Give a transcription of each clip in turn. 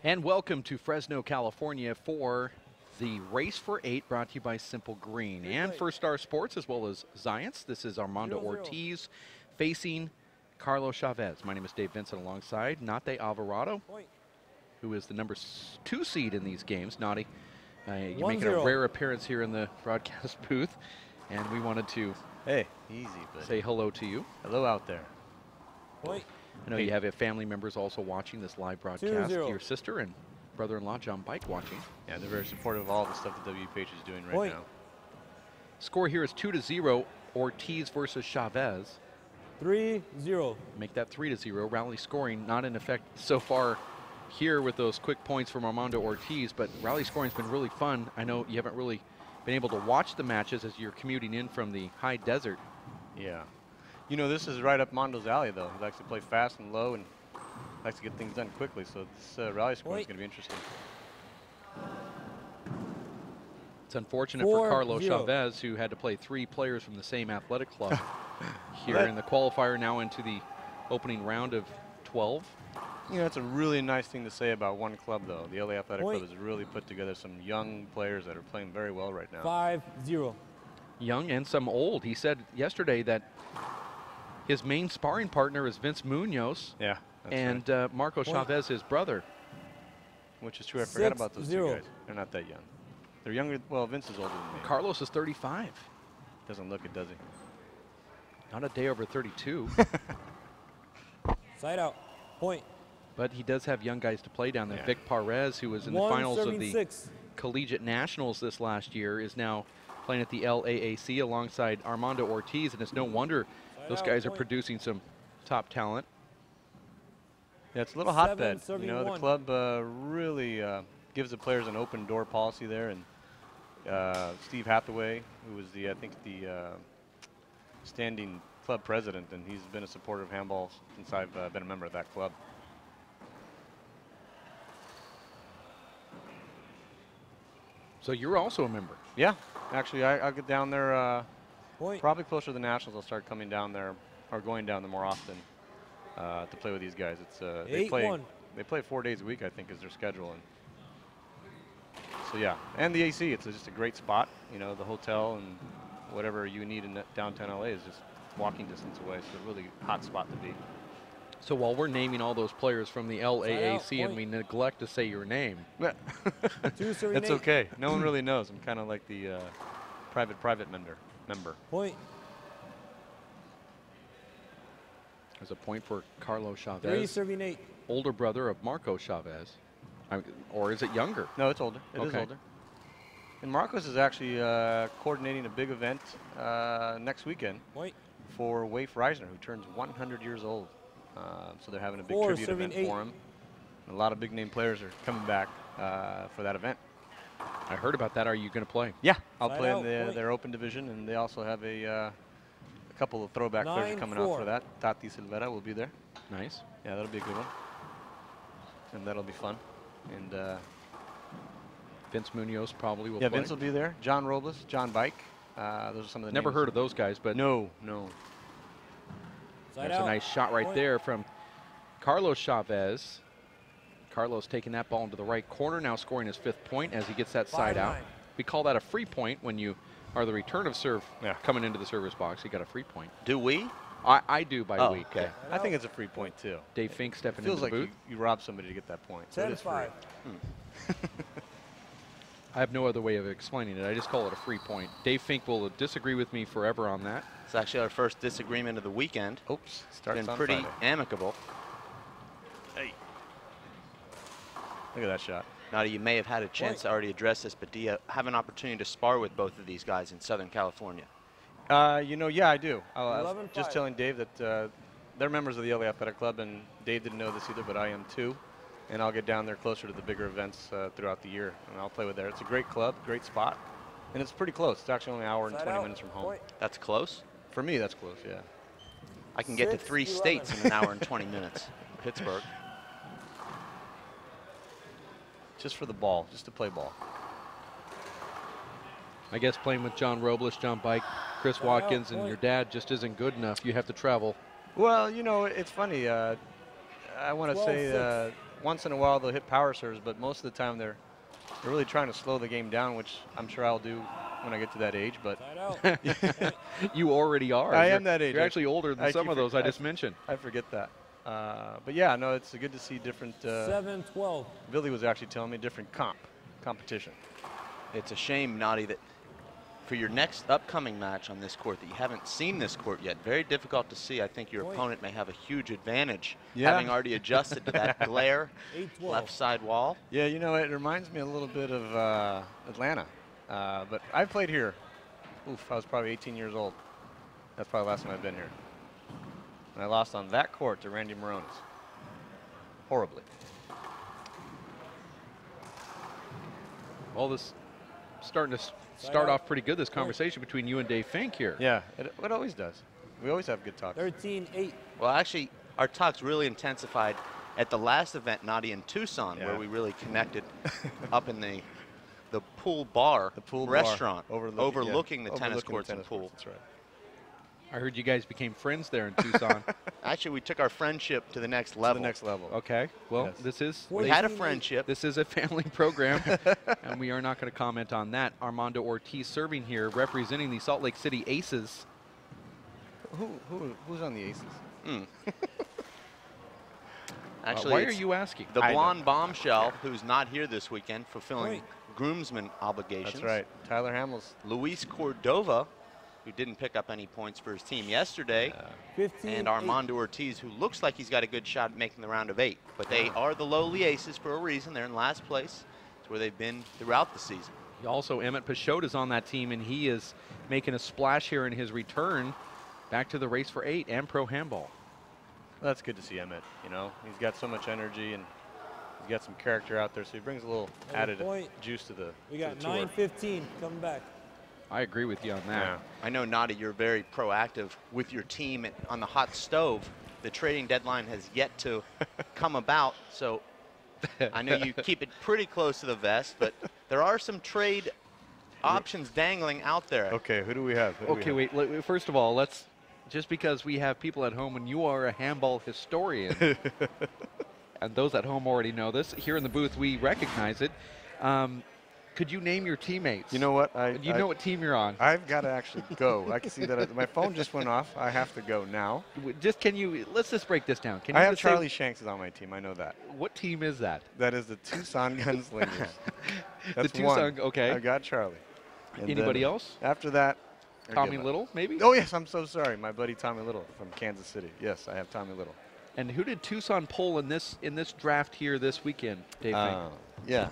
And welcome to Fresno, California for the Race for 8 brought to you by Simple Green and First Star Sports as well as Zions. This is Armando Ortiz facing Carlos Chavez. My name is Dave Vincent alongside Nate Alvarado, who is the number 2 seed in these games. Nate, you're making a rare appearance here in the broadcast booth, and we wanted to say hello to you. Hello out there. I know you have family members also watching this live broadcast. Your sister and brother-in-law John Bike watching. Yeah, they're very supportive of all the stuff that WPH is doing right now. Score here is 2-0. Ortiz versus Chavez. 3-0. Make that 3-0. Rally scoring not in effect so far here with those quick points from Armando Ortiz, but rally scoring's been really fun. I know you haven't really been able to watch the matches as you're commuting in from the high desert. Yeah. You know, this is right up Mondo's alley, though. He likes to play fast and low and likes to get things done quickly, so this rally scoring is going to be interesting. It's unfortunate for Carlos Chavez, who had to play 3 players from the same athletic club here in the qualifier, now into the opening round of 12. You know, it's a really nice thing to say about one club, though. The LA Athletic Club has really put together some young players that are playing very well right now. 5-0. Young and some old. He said yesterday that his main sparring partner is Vince Munoz. Yeah. And Marco Chavez, his brother. Which is true. I forgot about those 2 guys. They're not that young. They're younger. Well, Vince is older than me. Carlos is 35. Doesn't look it, does he? Not a day over 32. Side out. Point. But he does have young guys to play down there. Yeah. Vic Perez, who was in the finals of the Collegiate Nationals this last year, is now playing at the LAAC alongside Armando Ortiz, and it's no wonder those guys are producing some top talent. Yeah, it's a little hotbed. You know, the club really gives the players an open door policy there, and Steve Hathaway, who was I think the standing club president, and he's been a supporter of handball since I've been a member of that club. So you're also a member? Yeah, actually, I'll get down there probably closer to the Nationals. I'll start coming down there, or going down there more often to play with these guys. It's they play 4 days a week, I think, is their schedule. And so yeah, and the AC, it's just a great spot. You know, the hotel and whatever you need in downtown LA is just walking distance away. It's a really hot spot to be. So while we're naming all those players from the LAAC and we neglect to say your name. That's okay. No one really knows. I'm kind of like the private member. Point. There's a point for Carlos Chavez. 3-8. Older brother of Marco Chavez. Or is it younger? No, it's older. It is older. And Marcos is actually coordinating a big event next weekend for Waif Reisner, who turns 100 years old. So they're having a big tribute event for him. And a lot of big-name players are coming back for that event. I heard about that. Are you going to play? Yeah, I'll play in their open division, and they also have a couple of throwback players coming out for that. Tati Silvera will be there. Nice. Yeah, that'll be a good one. And that'll be fun. And Vince Munoz probably will play. Yeah, Vince will be there. John Robles, John Bike. Those are some of the Never names. heard of those guys, but no. There's a nice shot right there from Carlos Chavez. Carlos taking that ball into the right corner, now scoring his 5th point as he gets that side out. We call that a free point when you are the return of serve coming into the service box. You got a free point. Do we? I do by week. Okay. I think it's a free point, too. Dave Fink stepping into the booth. Feels like you robbed somebody to get that point. So it is free. I have no other way of explaining it. I just call it a free point. Dave Fink will disagree with me forever on that. It's actually our first disagreement of the weekend. Oops. Been pretty amicable. Hey. Look at that shot. Now, you may have had a chance to already address this, but do you have an opportunity to spar with both of these guys in Southern California? You know, yeah, I do. I was just telling Dave that they're members of the LA Athletic Club, and Dave didn't know this either, but I am too. And I'll get down there closer to the bigger events throughout the year, and I'll play with there. It's a great club, great spot, and it's pretty close. It's actually only an hour and 20 minutes from home. That's close? For me, that's close, yeah. I can get to 3 states in an hour and 20 minutes. Pittsburgh. Just for the ball, just to play ball. I guess playing with John Robles, John Bike, Chris Watkins, and your dad just isn't good enough. You have to travel. Well, you know, it's funny. I want to say once in a while they'll hit power serves, but most of the time they're really trying to slow the game down, which I'm sure I'll do when I get to that age. But you already are. I am that age. You're actually older than some of those I just mentioned. I forget that. But yeah, no, it's good to see different. 7-12. Billy was actually telling me different competition. It's a shame, Nadi, that for your next upcoming match on this court that you haven't seen this court yet. Very difficult to see. I think your opponent may have a huge advantage, having already adjusted to that glare left side wall. Yeah, you know, it reminds me a little bit of Atlanta. But I played here. Oof, I was probably 18 years old. That's probably the last time I've been here. And I lost on that court to Randy Moronis. Horribly. All this starting to start off pretty good, this conversation between you and Dave Fink here. Yeah, it always does. We always have good talks. 13-8. Well, actually, our talks really intensified at the last event, Nadi, in Tucson, where we really connected up in the pool bar, restaurant, overlooking the tennis courts and pool. That's right. I heard you guys became friends there in Tucson. Actually, we took our friendship to the next level. Okay. Well, we had a friendship. This is a family program, and we are not going to comment on that. Armando Ortiz serving here, representing the Salt Lake City Aces. Who's on the Aces? Actually, why are you asking? The blonde bombshell, who's not here this weekend, fulfilling groomsman obligations. That's right. Tyler Hamels. Luis Cordova, who didn't pick up any points for his team yesterday, and Armando Ortiz, who looks like he's got a good shot at making the round of 8. But they are the lowly Aces for a reason. They're in last place. It's where they've been throughout the season. Also, Emmett Peixota's on that team, and he is making a splash here in his return back to the race for 8 and pro handball. Well, that's good to see Emmett. You know, he's got so much energy and he's got some character out there, so he brings a little added juice to the. We got 9:15 coming back. I agree with you on that. Yeah. I know, Nadi, you're very proactive with your team on the hot stove. The trading deadline has yet to come about, so I know you keep it pretty close to the vest, but there are some trade options dangling out there. Okay, who do we have? Wait. First of all, let's, just because we have people at home, and you are a handball historian, and those at home already know this, here in the booth we recognize it. Could you name your teammates? You know what? You know what team you're on. I've got to actually go. I can see that my phone just went off. I have to go now. Let's just break this down. I have Charlie Shanks is on my team. I know that. What team is that? That is the Tucson Gunslingers. That's the Tucson, one. okay. I got Charlie. And anybody else? After that, Tommy Little, maybe? Oh, yes. I'm so sorry. My buddy Tommy Little from Kansas City. Yes, I have Tommy Little. And who did Tucson pull in this draft here this weekend, Dave? Yeah.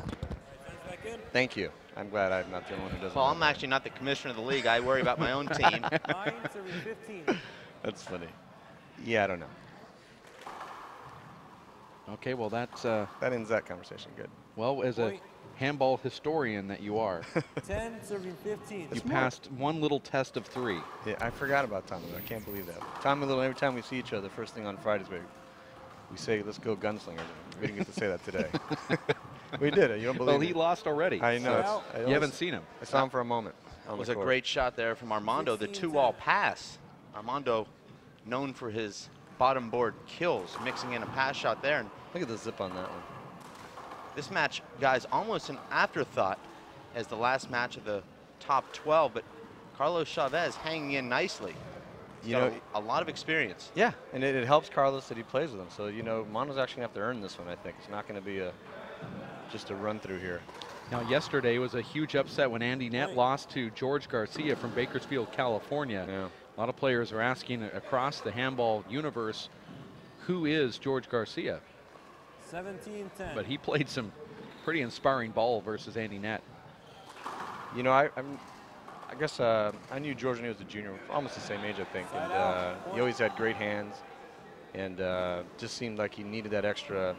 Thank you. I'm glad I'm not the only one who doesn't. Well, I'm actually not the commissioner of the league. I worry about my own team. 9-15. That's funny. Yeah, I don't know. Okay, well, that's... that ends that conversation. Good. Well, as a handball historian that you are. 10-15. You passed one little test of 3. Yeah, I forgot about Tommy Little. I can't believe that. Tommy Little, every time we see each other, first thing on Fridays, we say, let's go Gunslingers. We didn't get to say that today. We did. You don't believe Well, he lost already. I know. You haven't seen him. I saw him for a moment. It was a great shot there from Armando, the 2-all pass. Armando, known for his bottom board kills, mixing in a pass shot there. And look at the zip on that one. This match, guys, almost an afterthought as the last match of the top 12, but Carlos Chavez hanging in nicely. He's got a lot of experience. Yeah, and it helps Carlos that he plays with him. So, Mondo's actually going to have to earn this one, I think. It's not going to be just a run through here. Now, yesterday was a huge upset when Andy Nett lost to George Garcia from Bakersfield, California. Yeah. A lot of players are asking across the handball universe, who is George Garcia? 17-10. But he played some pretty inspiring ball versus Andy Nett. I guess I knew George when he was a junior, almost the same age, I think. And he always had great hands, and just seemed like he needed that extra,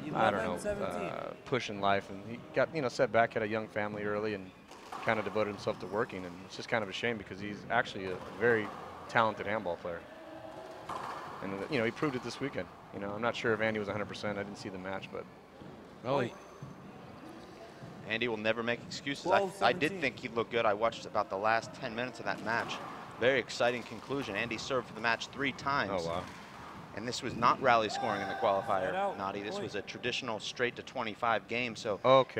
11-17. push in life. And he got, set back, had a young family early, and kind of devoted himself to working. And it's just kind of a shame because he's actually a very talented handball player. And he proved it this weekend. I'm not sure if Andy was 100%. I didn't see the match, but. Well, Andy will never make excuses. I did think he looked good. I watched about the last 10 minutes of that match. Very exciting conclusion. Andy served for the match 3 times. Oh, wow. And this was not rally scoring in the qualifier, Noddy. This was a traditional straight to 25 game. So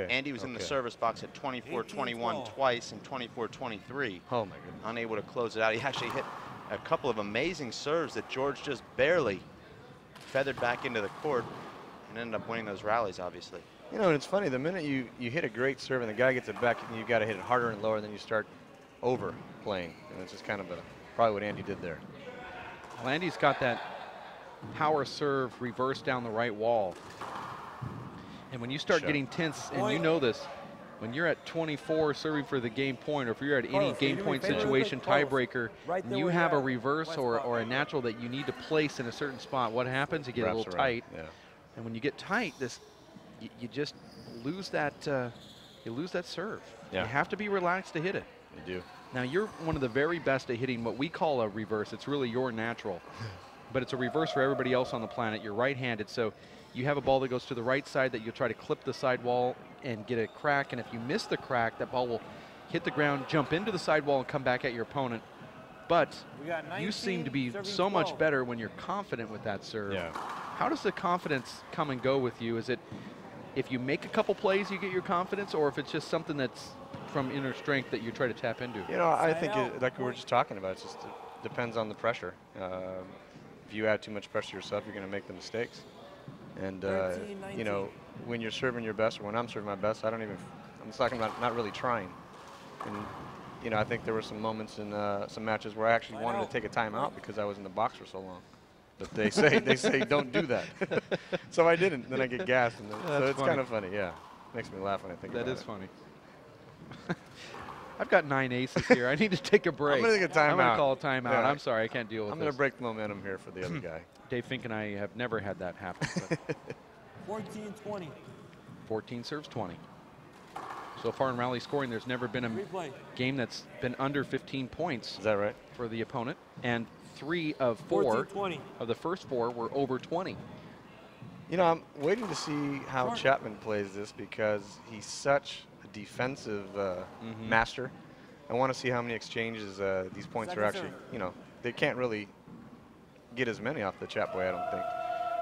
Andy was in the service box at 24-21 twice and 24-23. Oh my goodness. Unable to close it out. He actually hit a couple of amazing serves that George just barely feathered back into the court and ended up winning those rallies, obviously. You know, and it's funny, the minute you hit a great serve and the guy gets it back, you've got to hit it harder and lower, then you start over playing. And it's just kind of probably what Andy did there. Well, Andy's got that power serve reverse down the right wall. And when you start getting tense, and you know this, when you're at 24 serving for the game point, or if you're at any game point situation, tiebreaker, and you have a reverse or a natural that you need to place in a certain spot, what happens? You get a little tight. Yeah. And when you get tight, you just lose that serve. Yeah. You have to be relaxed to hit it. You do. Now, you're one of the very best at hitting what we call a reverse. It's really your natural. But it's a reverse for everybody else on the planet. You're right-handed, so you have a ball that goes to the right side that you'll try to clip the sidewall and get a crack. And if you miss the crack, that ball will hit the ground, jump into the sidewall, and come back at your opponent. But you seem to be so much better when you're confident with that serve. Yeah. How does the confidence come and go with you? Is it if you make a couple plays, you get your confidence, or if it's just something that's from inner strength that you try to tap into? You know, I think like we were just talking about, it depends on the pressure. If you add too much pressure yourself, you're going to make the mistakes. And, you know, when you're serving your best, or when I'm serving my best, I'm just talking about not really trying. And, you know, I think there were some moments in some matches where I actually wanted to take a timeout because I was in the box for so long. But they say don't do that. So I didn't. Then I get gassed. And so it's kind of funny, yeah. Makes me laugh when I think about it. That is funny. I've got 9 aces here. I need to take a break. I'm going to take a timeout. I'm going to call a timeout. Yeah. I'm sorry, I can't deal with I'm this. going to break the momentum here for the other guy. Dave Fink and I have never had that happen. 14-20. 14 serves 20. So far in rally scoring, there's never been a game that's been under 15 points. Is that right? For the opponent. And 3 of 4 of the first 4 were over 20. You know, I'm waiting to see how Chapman plays this because he's such a defensive master. I want to see how many exchanges these points are actually, you know, they can't really get as many off the Chap boy, I don't think.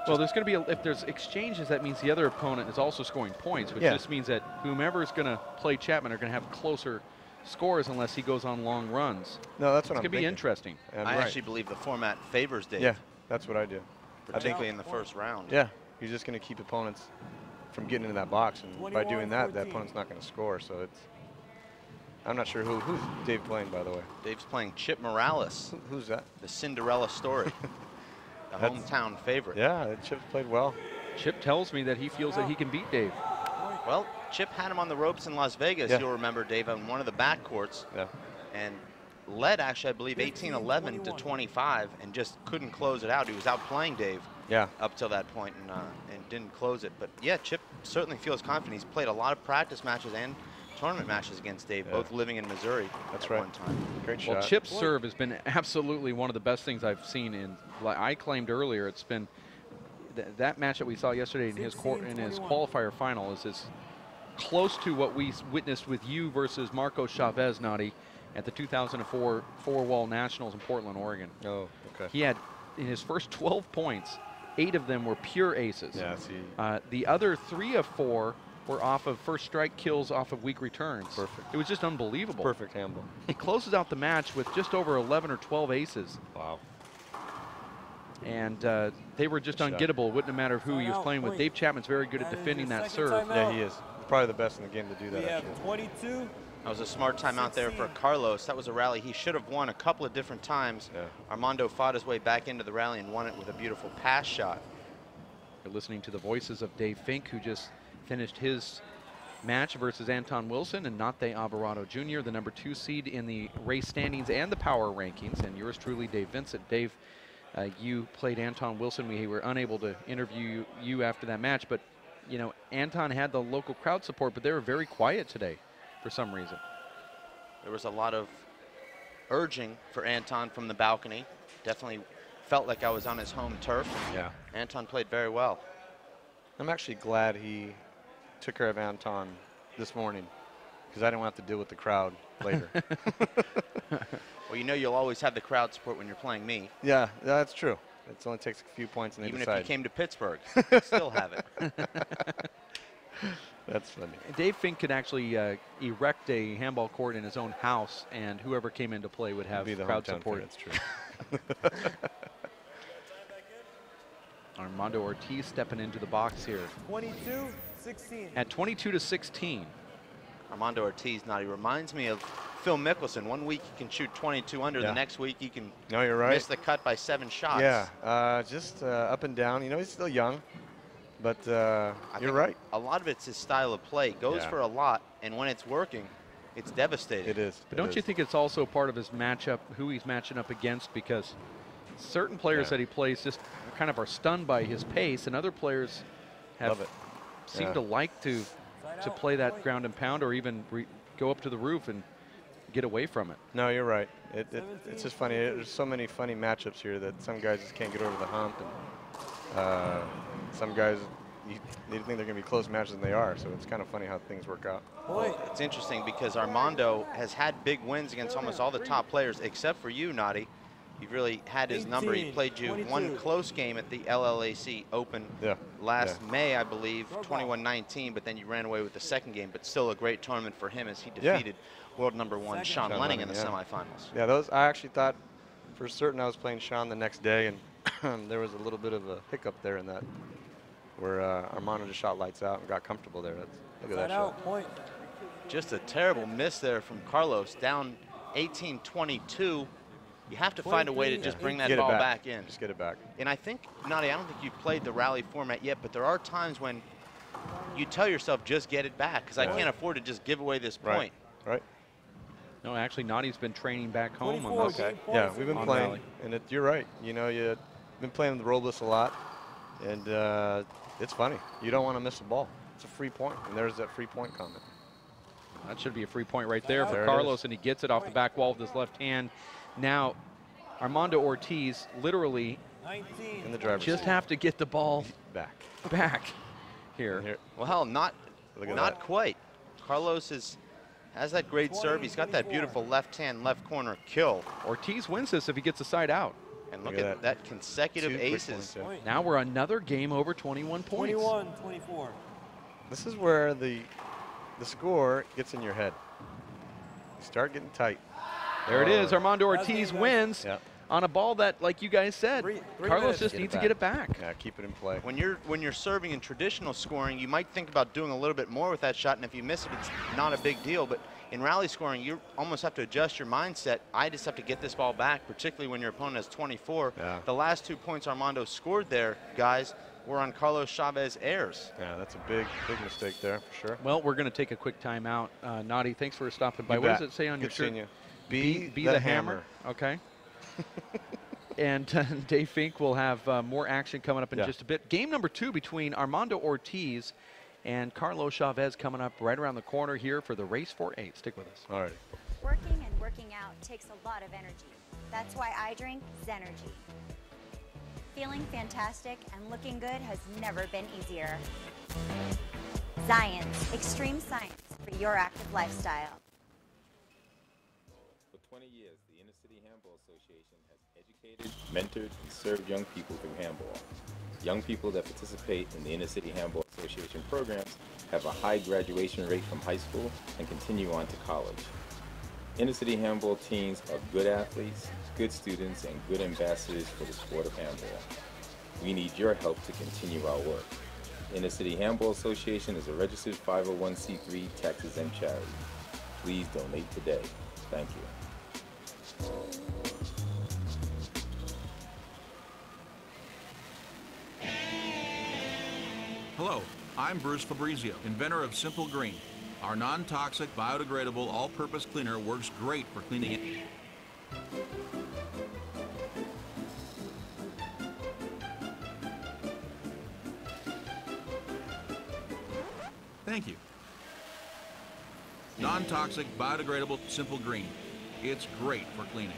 Well, there's going to be, if there's exchanges, that means the other opponent is also scoring points, which just means that whomever's going to play Chapman are going to have closer scores unless he goes on long runs. No, that's what I'm thinking. It's going to be interesting. I actually believe the format favors Dave. Yeah, that's what I do. Particularly in the first round. Yeah, you're just going to keep opponents from getting into that box, and by doing that, that opponent's not going to score. So it's, I'm not sure who's Dave playing, by the way. Dave's playing Chip Morales. Who's that? The Cinderella story. The hometown favorite. Yeah, Chip's played well. Chip tells me that he feels that he can beat Dave. Well, Chip had him on the ropes in Las Vegas, you'll remember, Dave, on one of the back courts. Yeah. And led, actually, I believe, 18-11 to 25 and just couldn't close it out. He was outplaying Dave up till that point and didn't close it. But, yeah, Chip certainly feels confident. He's played a lot of practice matches and tournament matches against Dave, both living in Missouri at one time. Great shot. Well, Chip's serve has been absolutely one of the best things I've seen. In, like I claimed earlier, it's been that match that we saw yesterday in his qualifier final is as close to what we witnessed with you versus Marco Chavez, Noddy, at the 2004 Four-Wall Nationals in Portland, Oregon. Oh, okay. He had, in his first 12 points, 8 of them were pure aces. Yeah, see. The other 3 of 4 were off of first strike kills off of weak returns. Perfect. It was just unbelievable. Perfect handball. He closes out the match with just over 11 or 12 aces. Wow. And they were just ungettable. Wouldn't have mattered who he was playing with. Dave Chapman's very good at defending that serve. Yeah, he is. Probably the best in the game to do that. We have 22. That was a smart timeout there for Carlos. That was a rally he should have won a couple of different times. Yeah. Armando fought his way back into the rally and won it with a beautiful pass shot. You're listening to the voices of Dave Fink, who just finished his match versus Anton Wilson and Nate Alvarado Jr., the number 2 seed in the race standings and the power rankings, and yours truly, Dave Vincent. Dave, you played Anton Wilson. We were unable to interview you after that match, but you know, Anton had the local crowd support, but they were very quiet today for some reason. There was a lot of urging for Anton from the balcony. Definitely felt like I was on his home turf. Yeah. Anton played very well. I'm actually glad he took care of Anton this morning because I didn't have to deal with the crowd later. Well, you know you'll always have the crowd support when you're playing me. Yeah, that's true. It only takes a few points and they Even decide. if you came to Pittsburgh, you'd still have it. That's funny. Dave Fink could actually erect a handball court in his own house, and whoever came into play would have Be the crowd hometown support. fan, that's true. Armando Ortiz stepping into the box here. 22-16. At 22-16. Armando Ortiz, now he reminds me of Phil Mickelson. One week he can shoot 22 under, the next week he can you're right. miss the cut by 7 shots. Yeah, just up and down. You know, he's still young, but you're right. A lot of it's his style of play. Goes for a lot, and when it's working, it's devastating. It is. But don't you think it's also part of his matchup, who he's matching up against? Because certain players that he plays just kind of are stunned by his pace, and other players have seem to like to play that ground and pound, or even go up to the roof and get away from it. No, you're right. It's just funny. There's so many funny matchups here that some guys just can't get over the hump, and some guys they think they're going to be close matches than they are. So it's kind of funny how things work out. Well, it's interesting because Armando has had big wins against almost all the top players, except for you, Noddy. You've really had his number. He played you 22. one close game at the LAAC Open last May, I believe, 21-19, but then you ran away with the second game, but still a great tournament for him as he defeated world #1 Sean Lenning in the semifinals. Yeah, I actually thought for certain I was playing Sean the next day, and there was a little bit of a hiccup there in that, where Armando just shot lights out and got comfortable there. Look at that shot. Point. Just a terrible miss there from Carlos, down 18-22. You have to find a way to just bring that ball back in. Just get it back. And I think, Noddy, I don't think you've played the rally format yet, but there are times when you tell yourself, just get it back, because I can't afford to just give away this point. Right. No, actually, Noddy's been training back home on 24 this. game Yeah, points. we've been On playing, rally. and you're right. You know, you've been playing the Robles a lot, and it's funny. You don't want to miss a ball. It's a free point, and there's that free point comment. That should be a free point right there for There it Carlos, is. and he gets it off the back wall with his left hand. Now, Armando Ortiz literally 19. In the driver's just seat. have to get the ball Back. back here. Well, hell, not Look at not that. quite. Carlos has that great serve. He's got that beautiful left hand, left corner kill. Ortiz wins this if he gets the side out. And look at that consecutive 2 quick aces. points, yeah. Point. Now we're another game over 21 points. 21-24. This is where the score gets in your head. You start getting tight. There it is. Armando That's Ortiz it, guys. wins on a ball that, like you guys said, Three Carlos minutes. just needs to get it back. Yeah, keep it in play. When you're serving in traditional scoring, you might think about doing a little bit more with that shot, and if you miss it, it's not a big deal. But in rally scoring, you almost have to adjust your mindset. I just have to get this ball back, particularly when your opponent has 24. Yeah. The last 2 points Armando scored there, guys, were on Carlos Chavez airs. Yeah, that's a big mistake there for sure. Well, we're going to take a quick timeout. Noddy, thanks for stopping by. You What bet. does it say on your Good shirt? seeing you. Be the hammer. Okay. And Dave Fink will have more action coming up in just a bit. Game number 2 between Armando Ortiz and Carlos Chavez coming up right around the corner here for the Race for 8. Stick with us. All right. Working and working out takes a lot of energy. That's why I drink Zenergy. Feeling fantastic and looking good has never been easier. Science, extreme science for your active lifestyle. For 20 years, the Inner City Handball Association has educated, mentored, and served young people through handball. Young people that participate in the Inner City Handball Association programs have a high graduation rate from high school and continue on to college. Inner City Handball teams are good athletes, good students, and good ambassadors for the sport of handball. We need your help to continue our work. Inner City Handball Association is a registered 501c3 tax-exempt charity. Please donate today. Thank you. Hello, I'm Bruce Fabrizio, inventor of Simple Green. Our non-toxic, biodegradable, all-purpose cleaner works great for cleaning it. Thank you. Non-toxic, biodegradable, Simple Green. It's great for cleaning.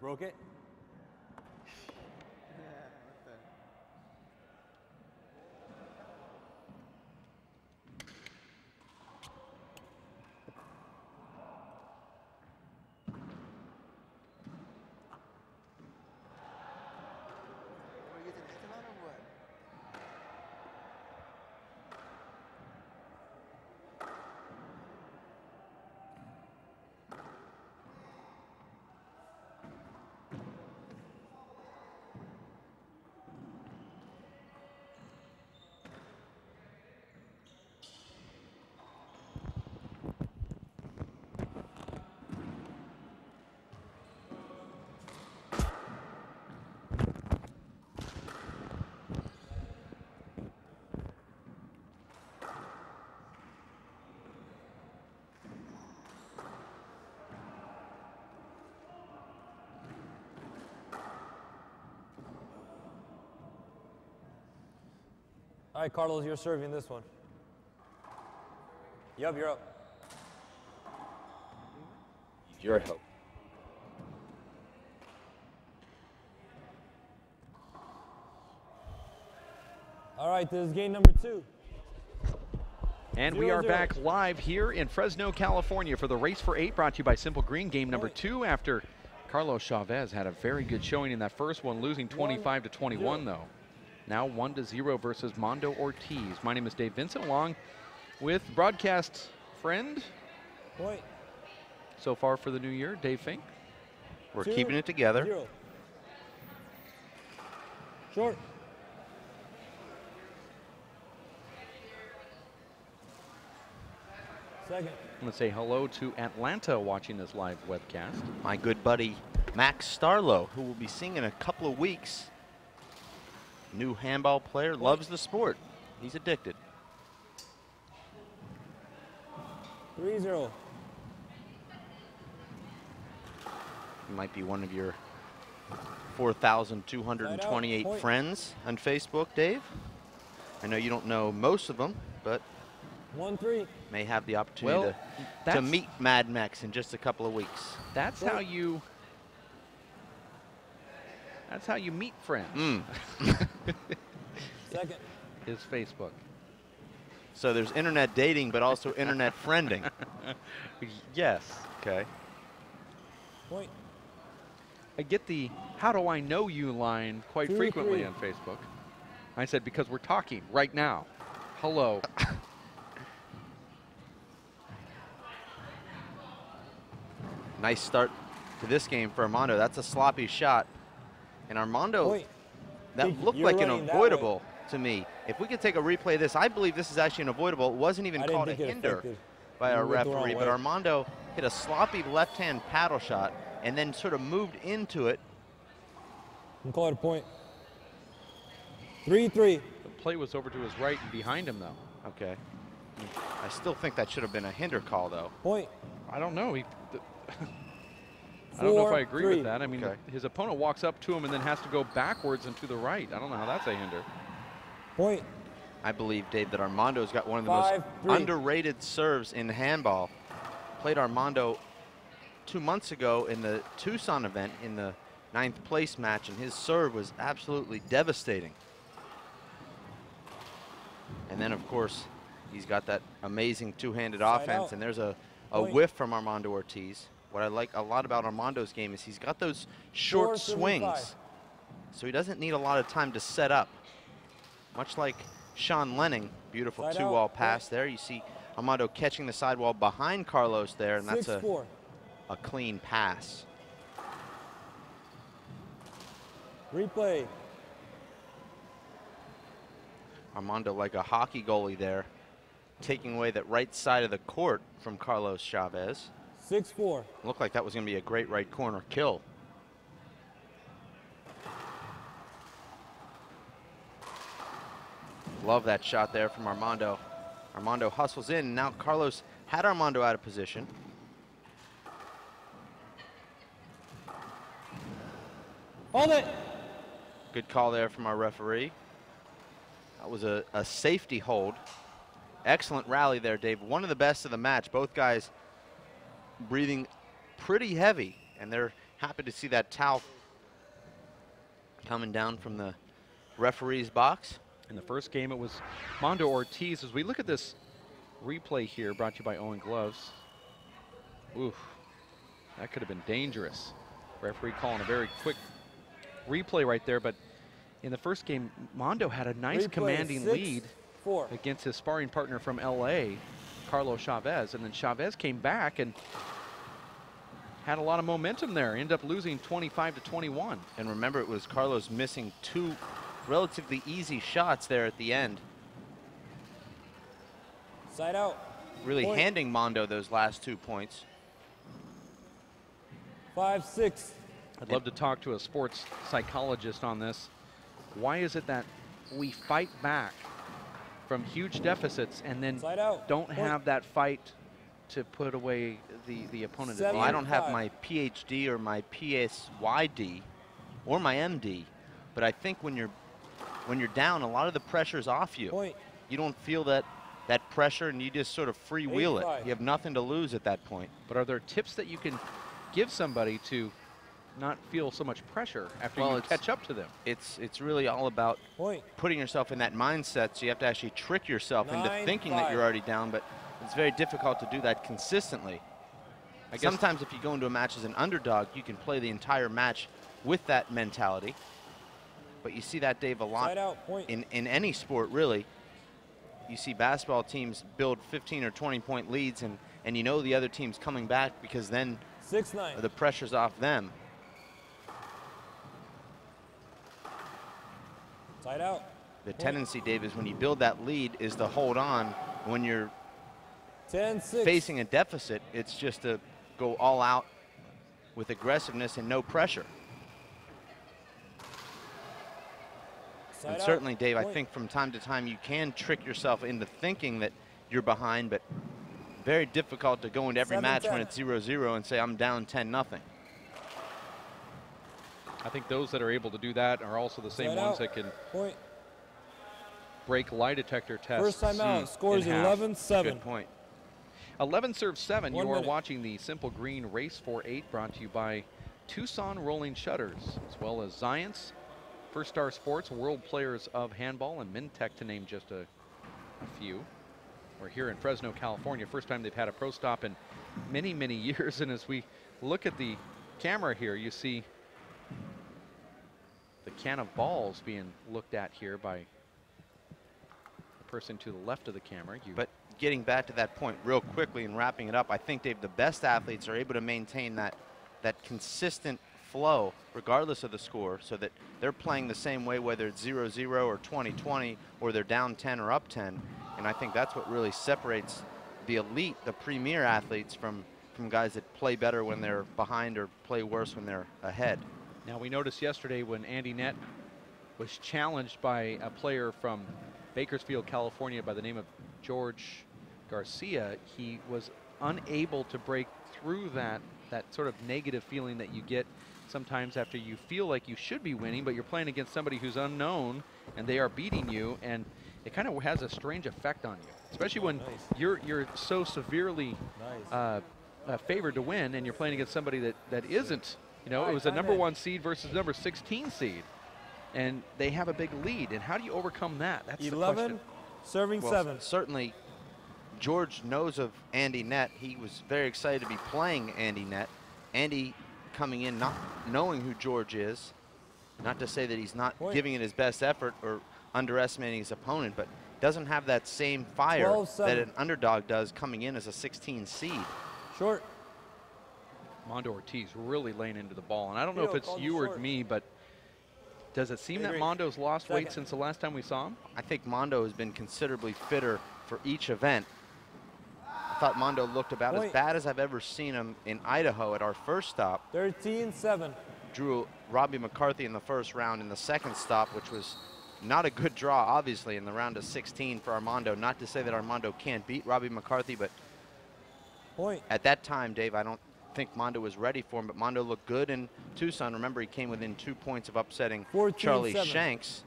broke it? All right, Carlos, you're serving this one. Yup, you're up. Your help. All right, this is game number 2. And we are back live here in Fresno, California for the Race for 8 brought to you by Simple Green. Game number 2 after Carlos Chavez had a very good showing in that first one, losing 25-21 though. Now 1-0 versus Armando Ortiz. My name is Dave Vincent, along with broadcast friend so far for the new year, Dave Fink. We're keeping it together. 0. Short. Second. I'm going to say hello to Atlanta watching this live webcast. My good buddy Max Starlow, who we'll be seeing in a couple of weeks. New handball player, loves the sport. He's addicted. 3-0. He might be one of your 4,228 friends on Facebook, Dave. I know you don't know most of them, but 1-3. may have the opportunity to meet Mad Max in just a couple of weeks. That's how you meet friends. Second. Is Facebook. So there's internet dating, but also internet friending. Yes. Okay. Point. I get the "how do I know you" line quite frequently on Facebook. I said because we're talking right now. Hello. Nice start to this game for Armando. That's a sloppy shot. And Armando, that looked like an avoidable to me. If we could take a replay of this, I believe this is actually an avoidable. It wasn't even called a hinder by our referee, but Armando hit a sloppy left-hand paddle shot and then sort of moved into it. I'm calling a point. 3-3. The play was over to his right and behind him, though. Okay. I still think that should have been a hinder call, though. Point. I don't know. I don't know if I agree with that. I mean, his opponent walks up to him and then has to go backwards and to the right. I don't know how that's a hinder. Point. I believe, Dave, that Armando's got one of the most underrated serves in handball. Played Armando 2 months ago in the Tucson event in the 9th place match, and his serve was absolutely devastating. And then, of course, he's got that amazing two-handed offense, and there's a whiff from Armando Ortiz. What I like a lot about Armando's game is he's got those short swings, so he doesn't need a lot of time to set up. Much like Sean Lenning, beautiful two-wall pass there. You see Armando catching the sidewall behind Carlos there, and that's a clean pass. Replay. Armando like a hockey goalie there, taking away that right side of the court from Carlos Chavez. 6-4. Looked like that was going to be a great right corner kill. Love that shot there from Armando. Armando hustles in. Now Carlos had Armando out of position. Hold it. Good call there from our referee. That was a safety hold. Excellent rally there, Dave. One of the best of the match. Both guys breathing pretty heavy, and they're Happy to see that towel coming down from the referee's box. In the first game, it was Armando Ortiz. As we look at this replay here, brought to you by Owen Gloves. Oof, that could have been dangerous. Referee calling a very quick replay right there, but in the first game, Mondo had a nice commanding lead against his sparring partner from LA, Carlos Chavez, and then Chavez came back and had a lot of momentum there. Ended up losing 25-21. And remember, it was Carlos missing 2 relatively easy shots there at the end. Side out. Really handing Mondo those last 2 points. 5-6. I'd love to talk to a sports psychologist on this. Why is it that we fight back from huge deficits and then don't have that fight to put away the opponent? Well, I don't have my PhD or my PSYD or my MD, but I think when you're down, a lot of the pressure's off you. You don't feel that pressure, and you just sort of freewheel it. You have nothing to lose at that point. But are there tips that you can give somebody to not feel so much pressure after you catch up to them? It's really all about putting yourself in that mindset, so you have to actually trick yourself into thinking that you're already down, but it's very difficult to do that consistently. I guess sometimes if you go into a match as an underdog, you can play the entire match with that mentality. But you see that, Dave, a lot in any sport, really. You see basketball teams build 15 or 20-point leads, and you know the other team's coming back because then 6-9. The pressure's off them. Side out. The tendency, Dave, is when you build that lead is to hold on. When you're 10-6. facing a deficit, it's just to go all out with aggressiveness and no pressure. And certainly, Dave, I think from time to time you can trick yourself into thinking that you're behind, but very difficult to go into every match when it's 0-0 and say, I'm down 10-0. I think those that are able to do that are also the same ones that can break lie detector tests. First time out, scores 11-7. Good point. 11 serves 7. You are watching the Simple Green Race for 8, brought to you by Tucson Rolling Shutters, as well as Zions, First Star Sports, World Players of Handball, and Mintech, to name just a few. We're here in Fresno, California. First time they've had a pro stop in many, many years. And as we look at the camera here, you see the can of balls being looked at here by the person to the left of the camera. But getting back to that point real quickly and wrapping it up, I think, Dave, the best athletes are able to maintain that consistent flow regardless of the score, so that they're playing the same way whether it's 0-0 or 20-20 or they're down 10 or up 10. And I think that's what really separates the elite, the premier athletes from guys that play better when they're behind or play worse when they're ahead. Now, we noticed yesterday when Andy Nett was challenged by a player from Bakersfield, California by the name of George Garcia, he was unable to break through that sort of negative feeling that you get sometimes after you feel like you should be winning, but you're playing against somebody who's unknown and they are beating you, and it kind of has a strange effect on you, especially when you're so severely favored to win and you're playing against somebody that isn't. You know, it was a #1 seed versus number 16 seed, and they have a big lead. And how do you overcome that? That's 11, serving 7. Certainly, George knows of Andy Nett. He was very excited to be playing Andy Nett. Andy coming in not knowing who George is, not to say that he's not giving it his best effort or underestimating his opponent, but doesn't have that same fire that an underdog does coming in as a 16 seed. Short. Armando Ortiz really laying into the ball. And I don't know if it's you or me, but does it seem that Mondo's lost weight since the last time we saw him? I think Mondo has been considerably fitter for each event. I thought Mondo looked about as bad as I've ever seen him in Idaho at our first stop. 13-7. Drew Robbie McCarthy in the first round in the second stop, which was not a good draw, obviously, in the round of 16 for Armando. Not to say that Armando can't beat Robbie McCarthy, but at that time, Dave, I don't think Mondo was ready for him, but Mondo looked good in Tucson. Remember, he came within 2 points of upsetting Charlie Shanks.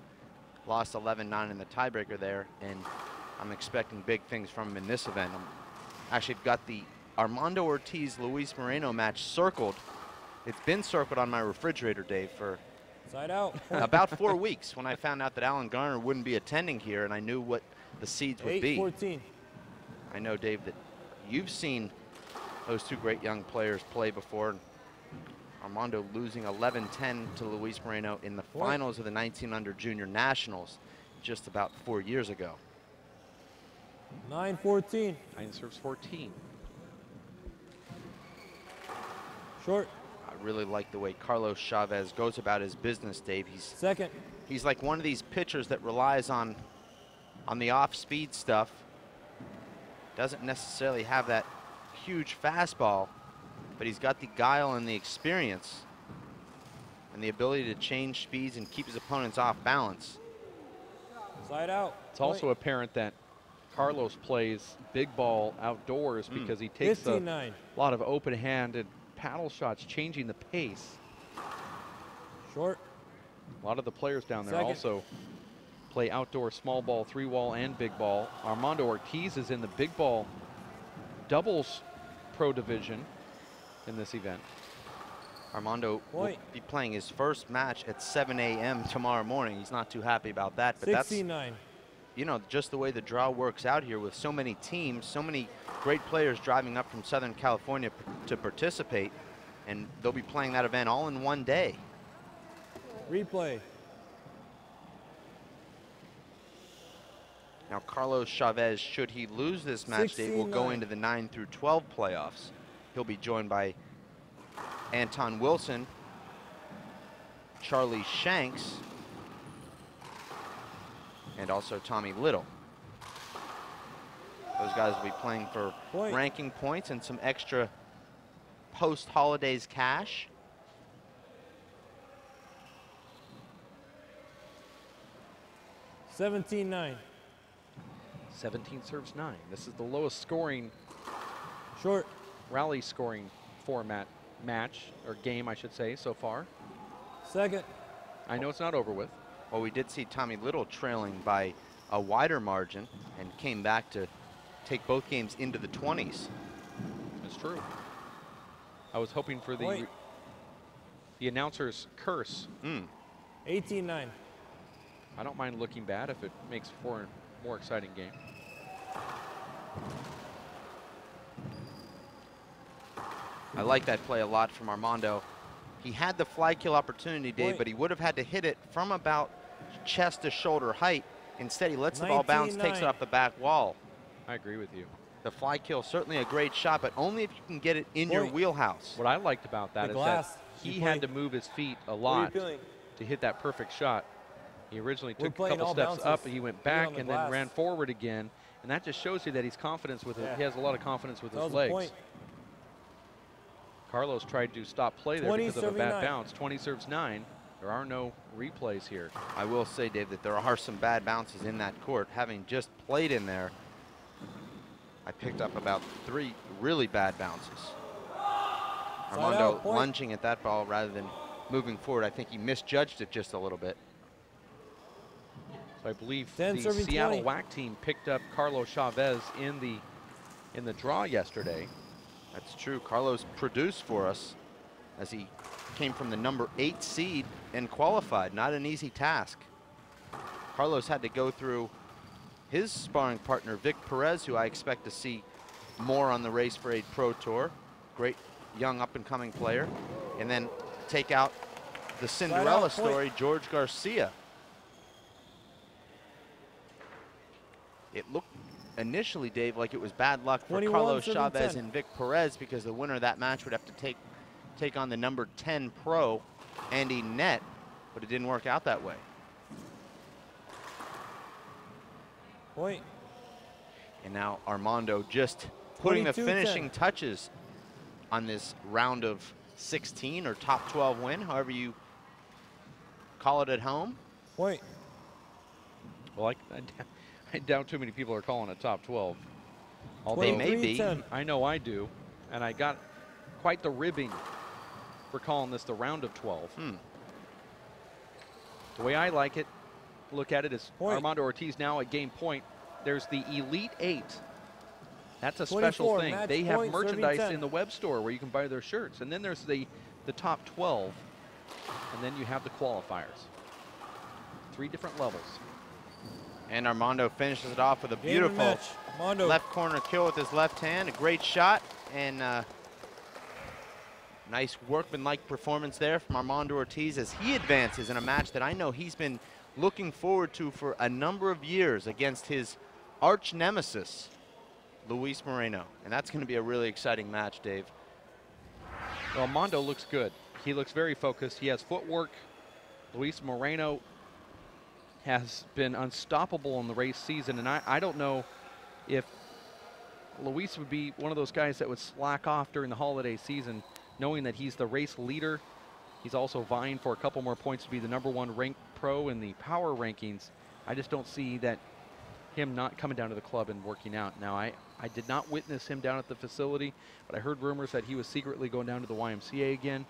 Lost 11-9 in the tiebreaker there, and I'm expecting big things from him in this event. Actually, I've got the Armando Ortiz-Luis Moreno match circled It's been circled on my refrigerator, Dave, for Side out. about 4 weeks when I found out that Alan Garner wouldn't be attending here, and I knew what the seeds would be. 8-14. I know, Dave, that you've seen those two great young players play before. Armando losing 11-10 to Luis Moreno in the finals of the 19 under junior nationals just about 4 years ago. 9-14. 9 serves 14. Short. I really like the way Carlos Chavez goes about his business, Dave. Second. He's like one of these pitchers that relies on the off-speed stuff. Doesn't necessarily have that huge fastball, but he's got the guile and the experience and the ability to change speeds and keep his opponents off balance. Side out. It's also apparent that Carlos plays big ball outdoors because he takes a lot of open hand and paddle shots, changing the pace. Short. A lot of the players down there also play outdoor small ball, 3-wall, and big ball. Armando Ortiz is in the big ball doubles pro division in this event. Armando will be playing his first match at 7 a.m. tomorrow morning. He's not too happy about that, but 69. that's, you know, just the way the draw works out here with so many teams, so many great players driving up from Southern California to participate, and they'll be playing that event all in one day. Replay. Now, Carlos Chavez, should he lose this match date, will go into the 9 through 12 playoffs. He'll be joined by Anton Wilson, Charlie Shanks, and also Tommy Little. Those guys will be playing for ranking points and some extra post-holidays cash. $17-9. 17 serves 9. This is the lowest scoring short rally scoring format match, or game I should say, so far. Second. I know it's not over with. Well, we did see Tommy Little trailing by a wider margin and came back to take both games into the 20s. That's true. I was hoping for the announcer's curse. 18-9. I don't mind looking bad if it makes for a more exciting game. I like that play a lot from Armando. He had the fly kill opportunity, Dave, but he would have had to hit it from about chest to shoulder height. Instead, he lets the ball bounce, takes it off the back wall. I agree with you. The fly kill, certainly a great shot, but only if you can get it in your wheelhouse. What I liked about that is that he had to move his feet a lot to hit that perfect shot. He originally took a couple steps up, and he went back and then ran forward again. And that just shows you that he's confidence with it. He has a lot of confidence with his legs. Carlos tried to stop play there because of a bad bounce. 20 serves 9. There are no replays here. I will say, Dave, that there are some bad bounces in that court. Having just played in there, I picked up about 3 really bad bounces. Armando lunging at that ball rather than moving forward. I think he misjudged it just a little bit. So I believe the Seattle LAAC team picked up Carlos Chavez in the draw yesterday. That's true. Carlos produced for us as he came from the number 8 seed and qualified. Not an easy task. Carlos had to go through his sparring partner, Vic Perez, who I expect to see more on the Race for 8 Pro Tour. Great young up-and-coming player. And then take out the Cinderella story, George Garcia. It looked initially, Dave, like it was bad luck for Carlos Chavez and Vic Perez, because the winner of that match would have to take on the number 10 pro, Andy Nett, but it didn't work out that way. And now Armando just putting the finishing touches on this round of 16 or top 12 win, however you call it at home. Well, I doubt too many people are calling it top 12. Although they may be. I know I do. And I got quite the ribbing for calling this the round of 12. The way I like it, look at it, is Armando Ortiz now at game point. There's the Elite 8. That's a special thing. They have merchandise in the web store where you can buy their shirts. And then there's the the top 12, and then you have the qualifiers. 3 different levels. And Armando finishes it off with a beautiful left corner kill with his left hand. A great shot, and nice workmanlike performance there from Armando Ortiz as he advances in a match that I know he's been looking forward to for a number of years against his arch nemesis, Luis Moreno. And that's going to be a really exciting match, Dave. Well, Armando looks good. He looks very focused. He has footwork. Luis Moreno has been unstoppable in the race season, and I don't know if Luis would be one of those guys that would slack off during the holiday season, knowing that he's the race leader. He's also vying for a couple more points to be the #1 ranked pro in the power rankings. I just don't see that him not coming down to the club and working out. Now, I did not witness him down at the facility, but I heard rumors that he was secretly going down to the YMCA again,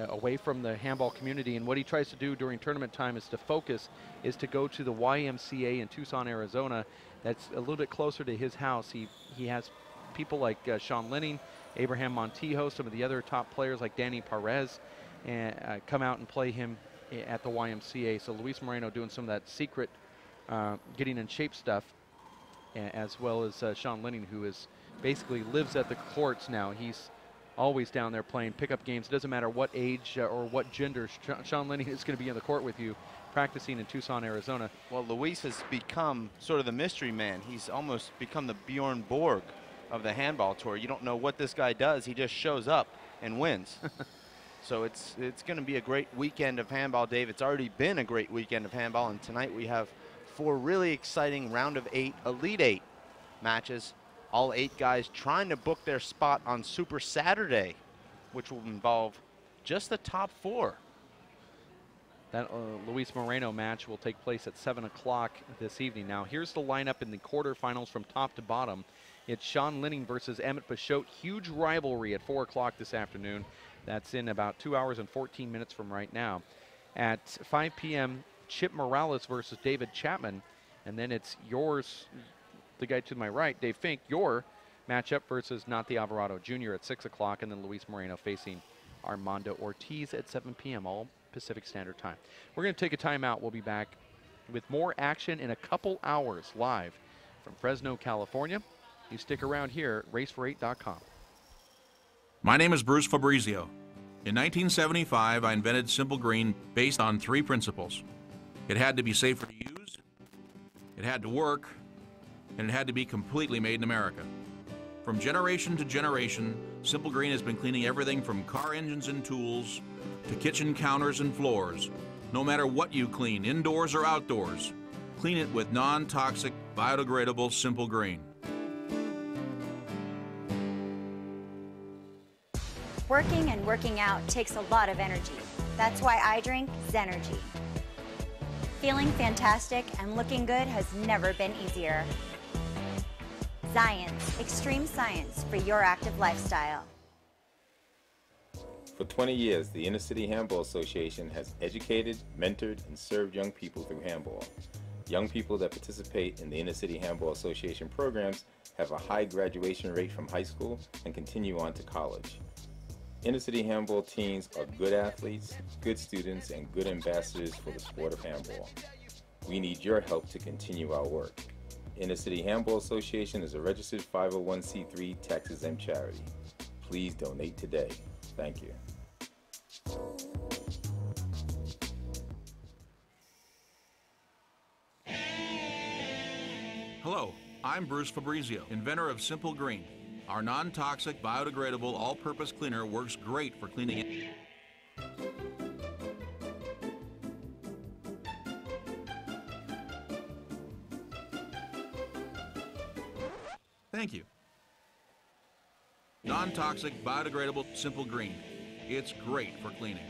away from the handball community. And what he tries to do during tournament time is to go to the YMCA in Tucson, Arizona. That's a little bit closer to his house. He has people like Sean Lenning, Abraham Montijo, some of the other top players like Danny Perez, come out and play him at the YMCA. So Luis Moreno doing some of that secret getting in shape stuff, as well as Sean Lenning, who is basically lives at the courts now. He's always down there playing pickup games. It doesn't matter what age or what gender. Sean Lenning is going to be in the court with you, practicing in Tucson, Arizona. Well, Luis has become sort of the mystery man. He's almost become the Bjorn Borg of the handball tour. You don't know what this guy does. He just shows up and wins. So it's going to be a great weekend of handball, Dave. It's already been a great weekend of handball, and tonight we have 4 really exciting round of 8 Elite 8 matches. All 8 guys trying to book their spot on Super Saturday, which will involve just the top 4. That Luis Moreno match will take place at 7 o'clock this evening. Now, here's the lineup in the quarterfinals from top to bottom. It's Sean Lenning versus Emmett Peixote. Huge rivalry at 4 o'clock this afternoon. That's in about 2 hours and 14 minutes from right now. At 5 p.m., Chip Morales versus David Chapman. And then it's yours, the guy to my right, Dave Fink, your matchup versus Nati Alvarado Jr. at 6 o'clock. And then Luis Moreno facing Armando Ortiz at 7 p.m., all Pacific Standard Time. We're going to take a timeout. We'll be back with more action in a couple hours live from Fresno, California. You stick around here at racefor8.com. My name is Bruce Fabrizio. In 1975, I invented Simple Green based on 3 principles. It had to be safer to use, it had to work, and it had to be completely made in America. From generation to generation, Simple Green has been cleaning everything from car engines and tools to kitchen counters and floors. No matter what you clean, indoors or outdoors, clean it with non-toxic, biodegradable Simple Green. Working and working out takes a lot of energy. That's why I drink Zenergy. Feeling fantastic and looking good has never been easier. Science, extreme science for your active lifestyle. For 20 years, the Inner City Handball Association has educated, mentored, and served young people through handball. Young people that participate in the Inner City Handball Association programs have a high graduation rate from high school and continue on to college. Inner City Handball teams are good athletes, good students, and good ambassadors for the sport of handball. We need your help to continue our work. Inner City Handball Association is a registered 501c3 tax-exempt charity. Please donate today. Thank you. Hello, I'm Bruce Fabrizio, inventor of Simple Green. Our non-toxic, biodegradable, all-purpose cleaner works great for cleaning it. Thank you. Non-toxic, biodegradable, Simple Green. It's great for cleaning.